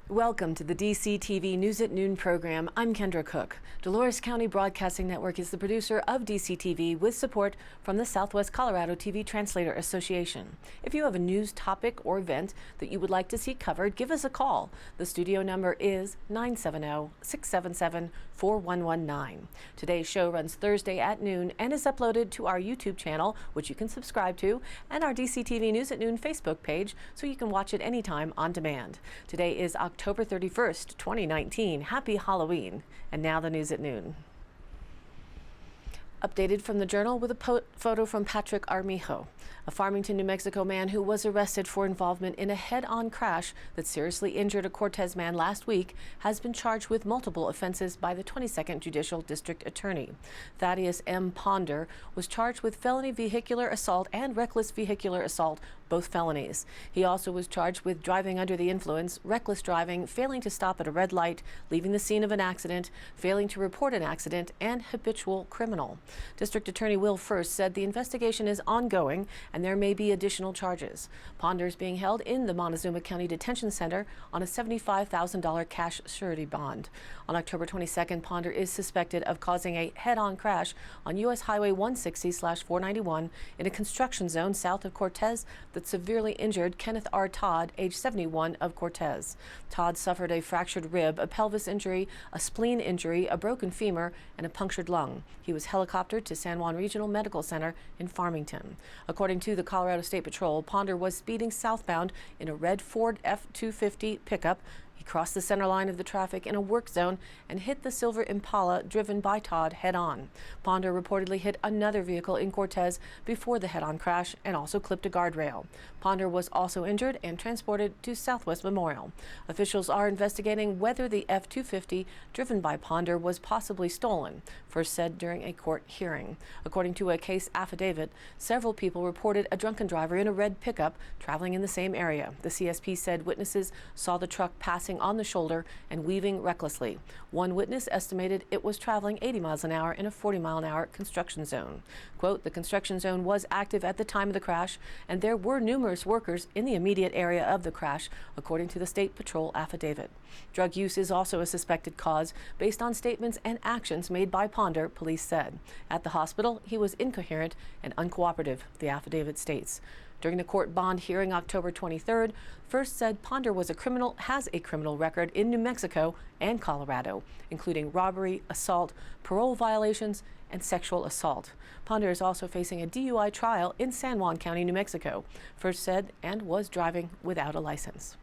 Welcome to the DCTV News at Noon program. I'm Kendra Cook. Dolores County Broadcasting Network is the producer of DCTV with support from the Southwest Colorado TV Translator Association. If you have a news topic or event that you would like to see covered, give us a call. The studio number is 970-677-4119. Today's show runs Thursday at noon and is uploaded to our YouTube channel, which you can subscribe to, and our DCTV News at Noon Facebook page, so you can watch it anytime on demand. Today is October 31st, 2019. Happy Halloween. And now the news at noon. Updated from the Journal with a photo from Patrick Armijo, a Farmington, New Mexico man who was arrested for involvement in a head-on crash that seriously injured a Cortez man last week, has been charged with multiple offenses by the 22nd Judicial District Attorney. Thaddeus M. Ponder was charged with felony vehicular assault and reckless vehicular assault, both felonies. He also was charged with driving under the influence, reckless driving, failing to stop at a red light, leaving the scene of an accident, failing to report an accident, and habitual criminal. District Attorney Will First said the investigation is ongoing and there may be additional charges. Ponder is being held in the Montezuma County Detention Center on a $75,000 cash surety bond. On October 22nd, Ponder is suspected of causing a head-on crash on U.S. Highway 160/491 in a construction zone south of Cortez that severely injured Kenneth R. Todd, age 71, of Cortez. Todd suffered a fractured rib, a pelvis injury, a spleen injury, a broken femur, and a punctured lung. He was helicoptered to San Juan Regional Medical Center in Farmington. According to the Colorado State Patrol, Ponder was speeding southbound in a red Ford F-250 pickup. He crossed the center line of the traffic in a work zone and hit the silver Impala driven by Todd head-on. Ponder reportedly hit another vehicle in Cortez before the head-on crash and also clipped a guardrail. Ponder was also injured and transported to Southwest Memorial. Officials are investigating whether the F-250 driven by Ponder was possibly stolen, First said during a court hearing. According to a case affidavit, several people reported a drunken driver in a red pickup traveling in the same area. The CSP said witnesses saw the truck passing on the shoulder and weaving recklessly. One witness estimated it was traveling 80 miles an hour in a 40-mile-an-hour construction zone. Quote, the construction zone was active at the time of the crash, and there were numerous workers in the immediate area of the crash, according to the State Patrol affidavit. Drug use is also a suspected cause based on statements and actions made by Ponder, police said. At the hospital, he was incoherent and uncooperative, the affidavit states. During the court bond hearing October 23rd, First said Ponder has a criminal record in New Mexico and Colorado, including robbery, assault, parole violations, and sexual assault. Ponder is also facing a DUI trial in San Juan County, New Mexico, First said, and was driving without a license.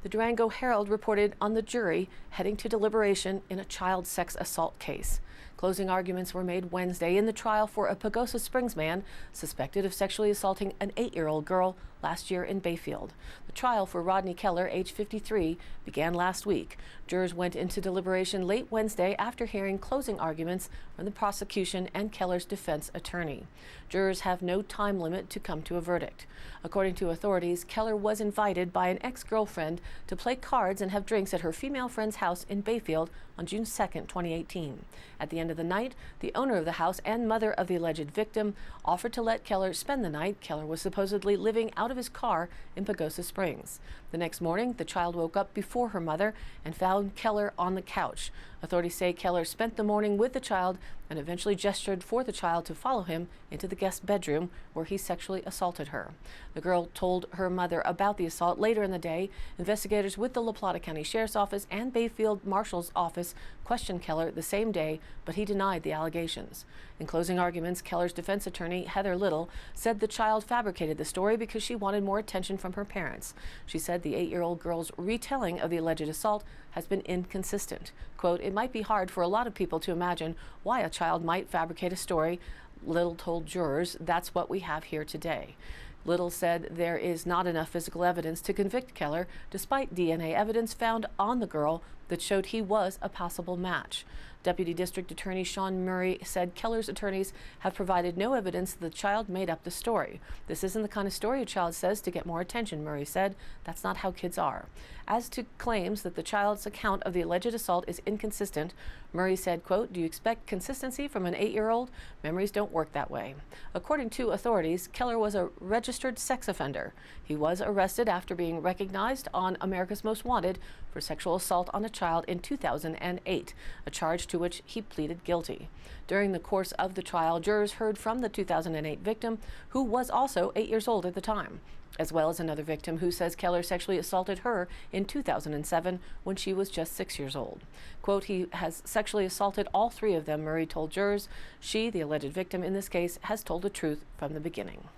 The Durango Herald reported on the jury heading to deliberation in a child sex assault case. Closing arguments were made Wednesday in the trial for a Pagosa Springs man suspected of sexually assaulting an 8-year-old girl last year in Bayfield. The trial for Rodney Keller, age 53, began last week. Jurors went into deliberation late Wednesday after hearing closing arguments from the prosecution and Keller's defense attorney. Jurors have no time limit to come to a verdict. According to authorities, Keller was invited by an ex-girlfriend to play cards and have drinks at her female friend's house in Bayfield on June 2, 2018. At the end of the night, the owner of the house and mother of the alleged victim offered to let Keller spend the night. Keller was supposedly living out of his car in Pagosa Springs. The next morning, the child woke up before her mother and found Keller on the couch. Authorities say Keller spent the morning with the child and eventually gestured for the child to follow him into the guest bedroom where he sexually assaulted her. The girl told her mother about the assault later in the day. Investigators with the La Plata County Sheriff's Office and Bayfield Marshal's Office questioned Keller the same day, but he denied the allegations. In closing arguments, Keller's defense attorney, Heather Little, said the child fabricated the story because she wanted more attention from her parents. She said the 8-year-old girl's retelling of the alleged assault has been inconsistent. Quote, it might be hard for a lot of people to imagine why a child might fabricate a story, Little told jurors. That's what we have here today. Little said there is not enough physical evidence to convict Keller, despite DNA evidence found on the girl that showed he was a possible match. Deputy District Attorney Sean Murray said Keller's attorneys have provided no evidence that the child made up the story. This isn't the kind of story a child says to get more attention, Murray said. That's not how kids are. As to claims that the child's account of the alleged assault is inconsistent, Murray said, quote, "Do you expect consistency from an 8-year-old? Memories don't work that way." According to authorities, Keller was a registered sex offender. He was arrested after being recognized on America's Most Wanted for sexual assault on a child in 2008, a charge to which he pleaded guilty. During the course of the trial, jurors heard from the 2008 victim, who was also 8 years old at the time, as well as another victim who says Keller sexually assaulted her in 2007 when she was just 6 years old. Quote, "He has sexually assaulted all 3 of them," Murray told jurors. She, the alleged victim in this case, has told the truth from the beginning.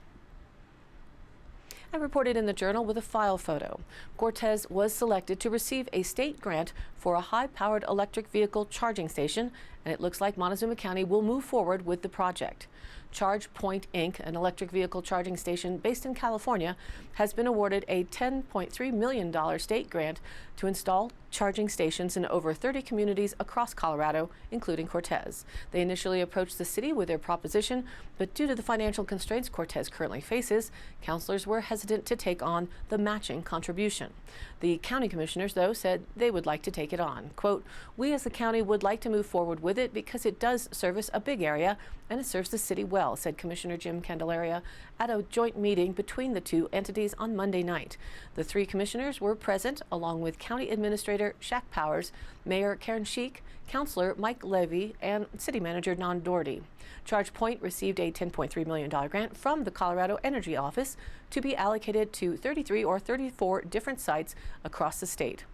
I reported in the Journal with a file photo. Cortez was selected to receive a state grant for a high-powered electric vehicle charging station, and it looks like Montezuma County will move forward with the project. Charge Point Inc., an electric vehicle charging station based in California, has been awarded a $10.3 million state grant to install charging stations in over 30 communities across Colorado, including Cortez. They initially approached the city with their proposition, but due to the financial constraints Cortez currently faces, councilors were hesitant to take on the matching contribution. The county commissioners, though, said they would like to take it on. Quote, "We as the county would like to move forward with it because it does service a big area and it serves the city well," said Commissioner Jim Candelaria at a joint meeting between the two entities on Monday night. The 3 commissioners were present, along with County Administrator Shaq Powers, Mayor Karen Sheik, Councilor Mike Levy, and City Manager Don Doherty. Charge Point received a $10.3 million grant from the Colorado Energy Office to be allocated to 33 or 34 different sites across the state.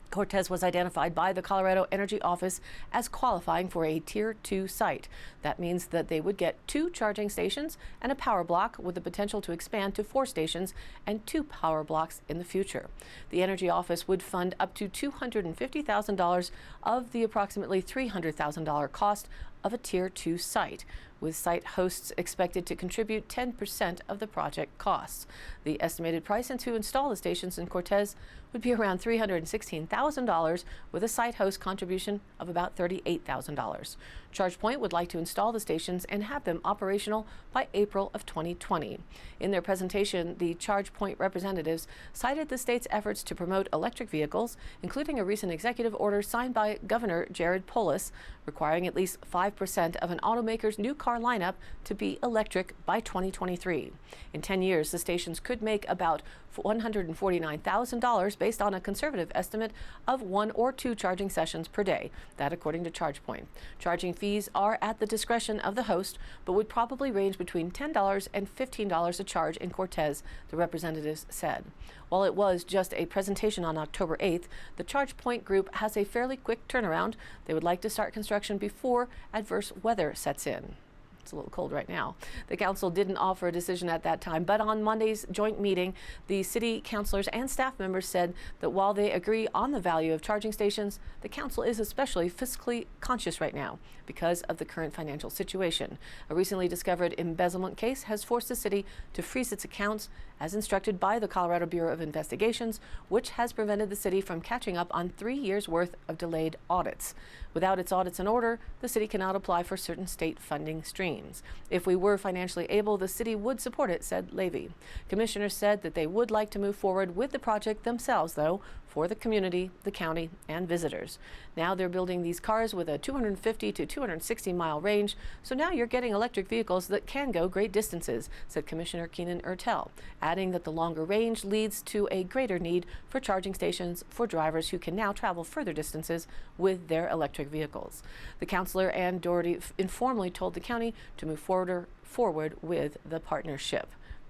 Cortez was identified by the Colorado Energy Office as qualifying for a Tier 2 site. That means that they would get 2 charging stations and a power block with the potential to expand to 4 stations and 2 power blocks in the future. The Energy Office would fund up to $250,000 of the approximately $300,000 cost of a Tier 2 site, with site hosts expected to contribute 10% of the project costs. The estimated price to install the stations in Cortez would be around $316,000, with a site host contribution of about $38,000. ChargePoint would like to install the stations and have them operational by April of 2020. In their presentation, the ChargePoint representatives cited the state's efforts to promote electric vehicles, including a recent executive order signed by Governor Jared Polis, requiring at least 5% of an automaker's new car lineup to be electric by 2023. In 10 years, the stations could make about $149,000 based on a conservative estimate of 1 or 2 charging sessions per day. That according to ChargePoint. Charging fees are at the discretion of the host, but would probably range between $10 and $15 a charge in Cortez, the representatives said. While it was just a presentation on October 8th, the ChargePoint group has a fairly quick turnaround. They would like to start construction before adverse weather sets in. It's a little cold right now. The council didn't offer a decision at that time, but on Monday's joint meeting, the city councilors and staff members said that while they agree on the value of charging stations, the council is especially fiscally conscious right now because of the current financial situation. A recently discovered embezzlement case has forced the city to freeze its accounts as instructed by the Colorado Bureau of Investigations, which has prevented the city from catching up on 3 years' worth of delayed audits. Without its audits in order, the city cannot apply for certain state funding streams. If we were financially able, the city would support it, said Levy. Commissioners said that they would like to move forward with the project themselves, though, for the community, the county, and visitors. Now they're building these cars with a 250 to 260 mile range, so now you're getting electric vehicles that can go great distances, said Commissioner Keenan Ertel, adding that the longer range leads to a greater need for charging stations for drivers who can now travel further distances with their electric vehicles. The councilor and Doherty informally told the county to move forward with the partnership.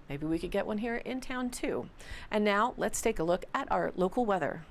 Maybe we could get one here in town too. And now let's take a look at our local weather.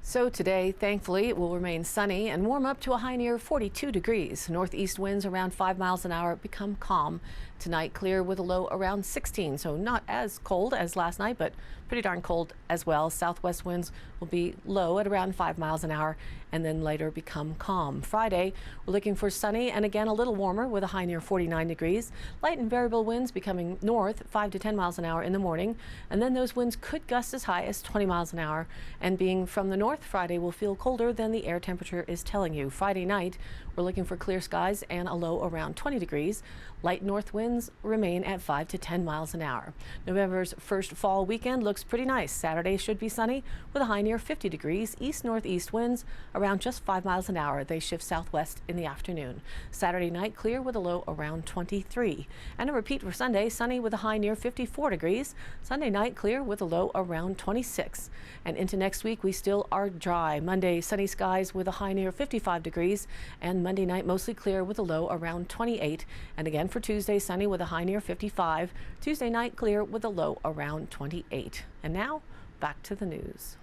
So today, thankfully, it will remain sunny and warm up to a high near 42 degrees. Northeast winds around 5 miles an hour become calm. Tonight, clear with a low around 16, so not as cold as last night, but pretty pretty darn cold as well. Southwest winds will be low at around 5 miles an hour and then later become calm. Friday, we're looking for sunny and again a little warmer with a high near 49 degrees. Light and variable winds becoming north 5 to 10 miles an hour in the morning, and then those winds could gust as high as 20 miles an hour. And being from the north, Friday will feel colder than the air temperature is telling you. Friday night, we're looking for clear skies and a low around 20 degrees. Light north winds remain at 5 to 10 miles an hour. November's first fall weekend looks pretty nice. Saturday should be sunny with a high near 50 degrees. East-northeast winds around just 5 miles an hour. They shift southwest in the afternoon. Saturday night clear with a low around 23. And a repeat for Sunday, sunny with a high near 54 degrees. Sunday night clear with a low around 26. And into next week we still are dry. Monday sunny skies with a high near 55 degrees. And Monday night mostly clear with a low around 28. And again for Tuesday, sunny with a high near 55. Tuesday night clear with a low around 28. And now back to the news.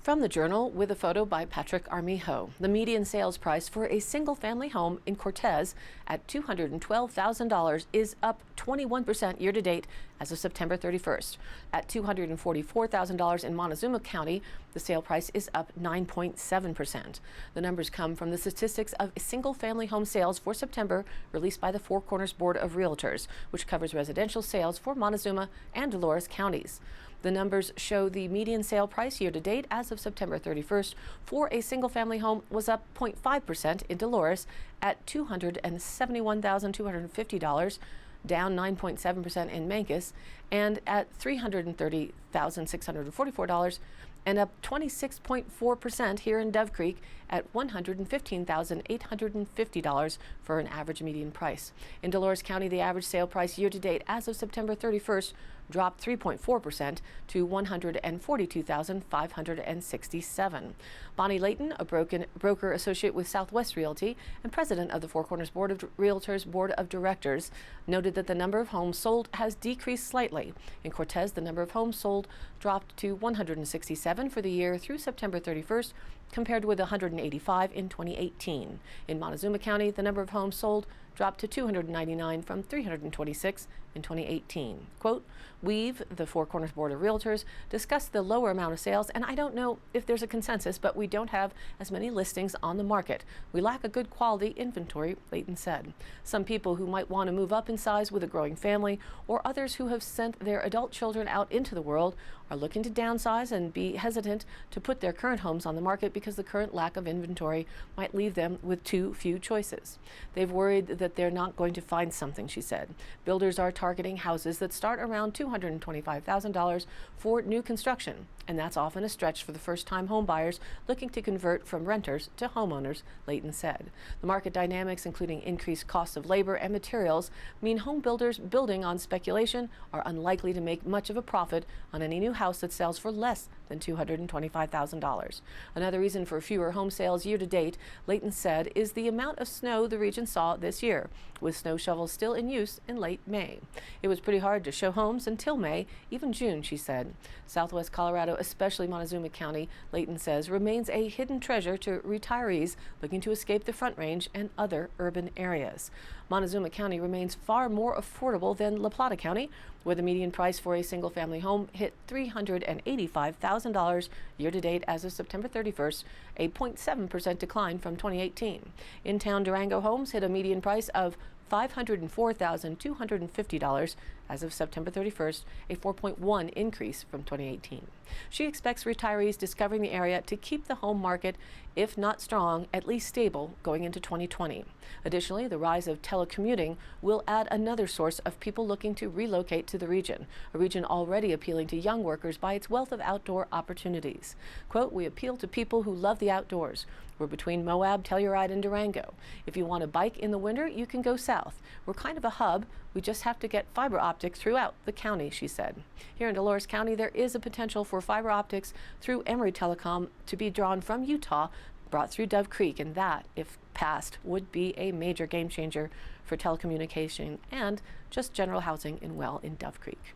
From the Journal with a photo by Patrick Armijo. The median sales price for a single-family home in Cortez at $212,000 is up 21% year-to-date as of September 31st. At $244,000 in Montezuma County, the sale price is up 9.7%. The numbers come from the statistics of single-family home sales for September released by the Four Corners Board of Realtors, which covers residential sales for Montezuma and Dolores counties. The numbers show the median sale price year-to-date as of September 31st for a single-family home was up 0.5% in Dolores at $271,250, down 9.7% in Mancos, and at $330,644, and up 26.4% here in Dove Creek at $115,850 for an average median price. In Dolores County, the average sale price year-to-date as of September 31st dropped 3.4% to $142,567. Bonnie Layton, a broker associate with Southwest Realty and president of the Four Corners Board of Realtors Board of Directors, noted that the number of homes sold has decreased slightly. In Cortez, the number of homes sold dropped to 167 for the year through September 31st, compared with 185 in 2018. In Montezuma County, the number of homes sold dropped to 299 from 326 in 2018. Quote, "We've, the Four Corners Board of Realtors, discussed the lower amount of sales, and I don't know if there's a consensus, but we don't have as many listings on the market. We lack a good quality inventory," Layton said. Some people who might want to move up in size with a growing family, or others who have sent their adult children out into the world, are looking to downsize and be hesitant to put their current homes on the market because the current lack of inventory might leave them with too few choices. They've worried that they're not going to find something, she said. Builders are targeting houses that start around $225,000 for new construction, and that's often a stretch for the first-time home buyers looking to convert from renters to homeowners, Layton said. The market dynamics, including increased costs of labor and materials, mean home builders building on speculation are unlikely to make much of a profit on any new house that sells for less than $225,000. Another reason for fewer home sales year to date, Layton said, is the amount of snow the region saw this year, with snow shovels still in use in late May. It was pretty hard to show homes until May, even June, she said. Southwest Colorado, especially Montezuma County, Layton says, remains a hidden treasure to retirees looking to escape the Front Range and other urban areas. Montezuma County remains far more affordable than La Plata County, where the median price for a single-family home hit $385,000 year-to-date as of September 31st, a 0.7% decline from 2018. In-town Durango homes hit a median price of $504,250 as of September 31st, a 4.1 increase from 2018. She expects retirees discovering the area to keep the home market, if not strong, at least stable going into 2020. Additionally, the rise of telecommuting will add another source of people looking to relocate to the region, a region already appealing to young workers by its wealth of outdoor opportunities. Quote, "We appeal to people who love the outdoors. We're between Moab, Telluride, and Durango. If you want to bike in the winter, you can go south. We're kind of a hub. We just have to get fiber optics throughout the county," she said. Here in Dolores County, there is a potential for fiber optics through Emory Telecom to be drawn from Utah, brought through Dove Creek, and that, if passed, would be a major game changer for telecommunication and just general housing in Dove Creek.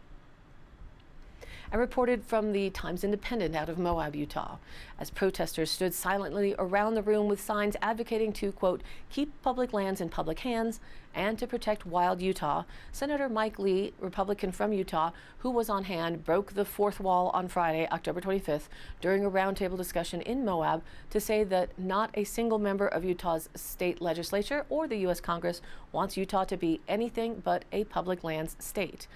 and reported from the Times Independent out of Moab, Utah, as protesters stood silently around the room with signs advocating to, quote, keep public lands in public hands and to protect wild Utah. Senator Mike Lee, Republican from Utah, who was on hand, broke the fourth wall on Friday, October 25th, during a roundtable discussion in Moab to say that not a single member of Utah's state legislature or the U.S. Congress wants Utah to be anything but a public lands state.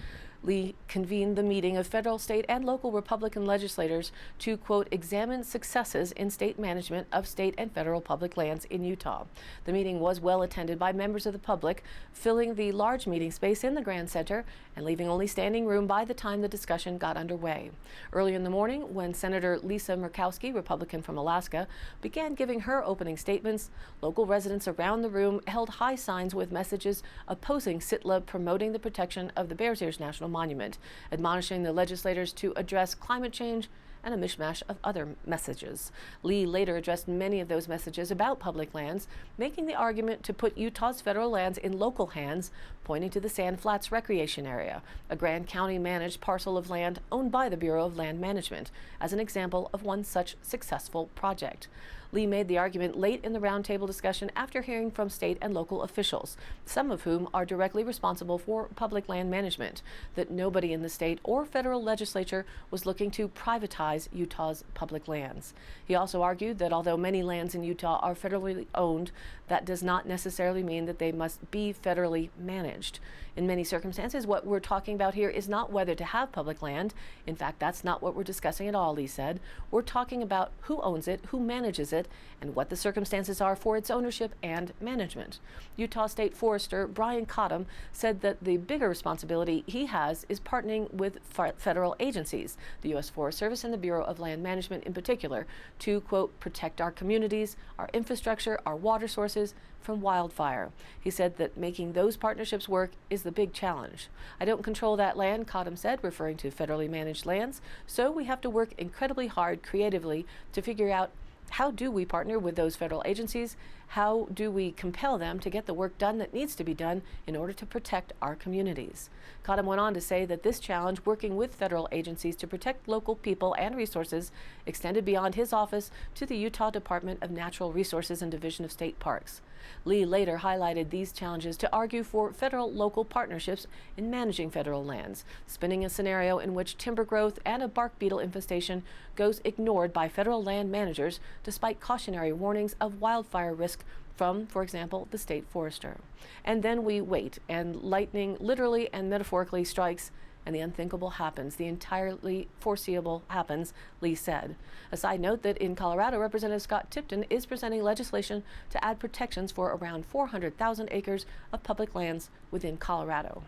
Lee convened the meeting of federal, state, and local Republican legislators to, quote, examine successes in state management of state and federal public lands in Utah. The meeting was well attended by members of the public, filling the large meeting space in the Grand Center and leaving only standing room by the time the discussion got underway. Early in the morning, when Senator Lisa Murkowski, Republican from Alaska, began giving her opening statements, local residents around the room held high signs with messages opposing Sitla promoting the protection of the Bears Ears National Monument, admonishing the legislators to address climate change and a mishmash of other messages. Lee later addressed many of those messages about public lands, making the argument to put Utah's federal lands in local hands, pointing to the Sand Flats Recreation Area, a Grand County-managed parcel of land owned by the Bureau of Land Management, as an example of one such successful project. Lee made the argument late in the roundtable discussion after hearing from state and local officials, some of whom are directly responsible for public land management, that nobody in the state or federal legislature was looking to privatize Utah's public lands. He also argued that although many lands in Utah are federally owned, that does not necessarily mean that they must be federally managed. In many circumstances, what we're talking about here is not whether to have public land. In fact, that's not what we're discussing at all, Lee said. We're talking about who owns it, who manages it, and what the circumstances are for its ownership and management. Utah State Forester Brian Cottam said that the bigger responsibility he has is partnering with federal agencies, the U.S. Forest Service and the Bureau of Land Management in particular, to, quote, protect our communities, our infrastructure, our water sources from wildfire. He said that making those partnerships work is the big challenge. I don't control that land, Cottam said, referring to federally managed lands, so we have to work incredibly hard creatively to figure out how do we partner with those federal agencies? How do we compel them to get the work done that needs to be done in order to protect our communities? Cottam went on to say that this challenge, working with federal agencies to protect local people and resources, extended beyond his office to the Utah Department of Natural Resources and Division of State Parks. Lee later highlighted these challenges to argue for federal-local partnerships in managing federal lands, spinning a scenario in which timber growth and a bark beetle infestation goes ignored by federal land managers despite cautionary warnings of wildfire risk from, for example, the state forester. And then we wait, and lightning literally and metaphorically strikes, and the unthinkable happens. The entirely foreseeable happens, Lee said. A side note that in Colorado, Representative Scott Tipton is presenting legislation to add protections for around 400,000 acres of public lands within Colorado.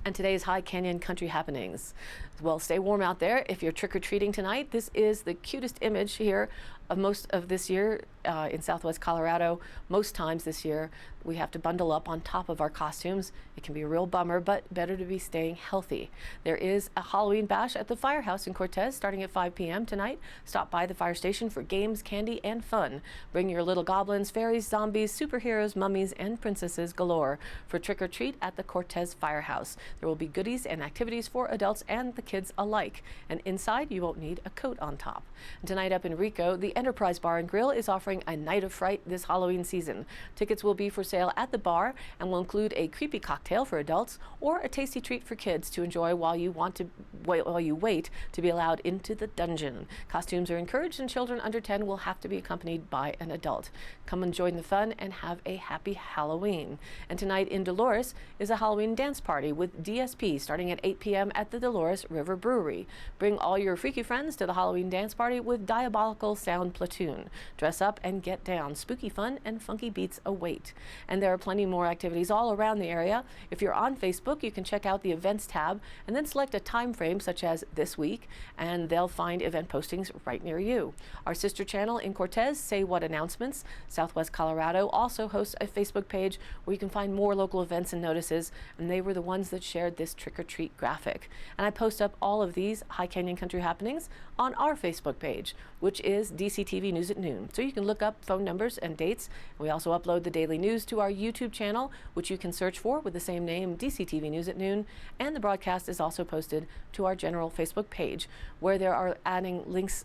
And today's High Canyon Country happenings. Well, stay warm out there. If you're trick-or-treating tonight, this is the cutest image here of most of this year in Southwest Colorado. Most times this year, we have to bundle up on top of our costumes. It can be a real bummer, but better to be staying healthy. There is a Halloween bash at the Firehouse in Cortez starting at 5 p.m. tonight. Stop by the fire station for games, candy, and fun. Bring your little goblins, fairies, zombies, superheroes, mummies, and princesses galore for trick-or-treat at the Cortez Firehouse. There will be goodies and activities for adults and the kids alike. And inside, you won't need a coat on top. And tonight up in Rico, the Enterprise Bar and Grill is offering a night of fright this Halloween season. Tickets will be for sale at the bar and will include a creepy cocktail for adults or a tasty treat for kids to enjoy while you wait to be allowed into the dungeon. Costumes are encouraged, and children under 10 will have to be accompanied by an adult. Come and join the fun and have a happy Halloween. And tonight in Dolores is a Halloween dance party with DSP starting at 8 p.m. at the Dolores River Brewery. Bring all your freaky friends to the Halloween dance party with Diabolical Sound Platoon. Dress up and get down. Spooky fun and funky beats await. And there are plenty more activities all around the area. If you're on Facebook, you can check out the events tab and then select a time frame such as this week, and they'll find event postings right near you. Our sister channel in Cortez, Say What Announcements, Southwest Colorado, also hosts a Facebook page where you can find more local events and notices, and they were the ones that shared this trick-or-treat graphic. And I post up all of these High Canyon Country happenings on our Facebook page, which is DCTV. DCTV News at Noon. So you can look up phone numbers and dates. We also upload the daily news to our YouTube channel, which you can search for with the same name, DCTV News at Noon. And the broadcast is also posted to our general Facebook page, where we are adding links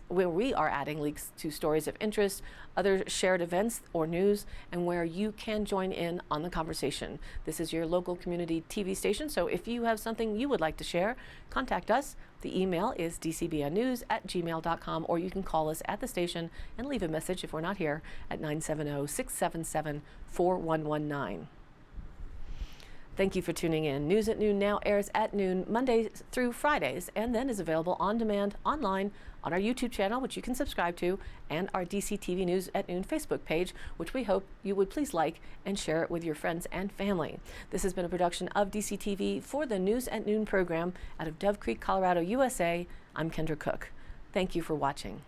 to stories of interest, other shared events or news, and where you can join in on the conversation. This is your local community TV station, so if you have something you would like to share, contact us. The email is dcbnnews@gmail.com, or you can call us at the station and leave a message if we're not here at 970-677-4119. Thank you for tuning in. News at Noon now airs at noon Mondays through Fridays, and then is available on demand online on our YouTube channel, which you can subscribe to, and our DCTV News at Noon Facebook page, which we hope you would please like and share it with your friends and family. This has been a production of DCTV for the News at Noon program out of Dove Creek, Colorado, USA. I'm Kendra Cook. Thank you for watching.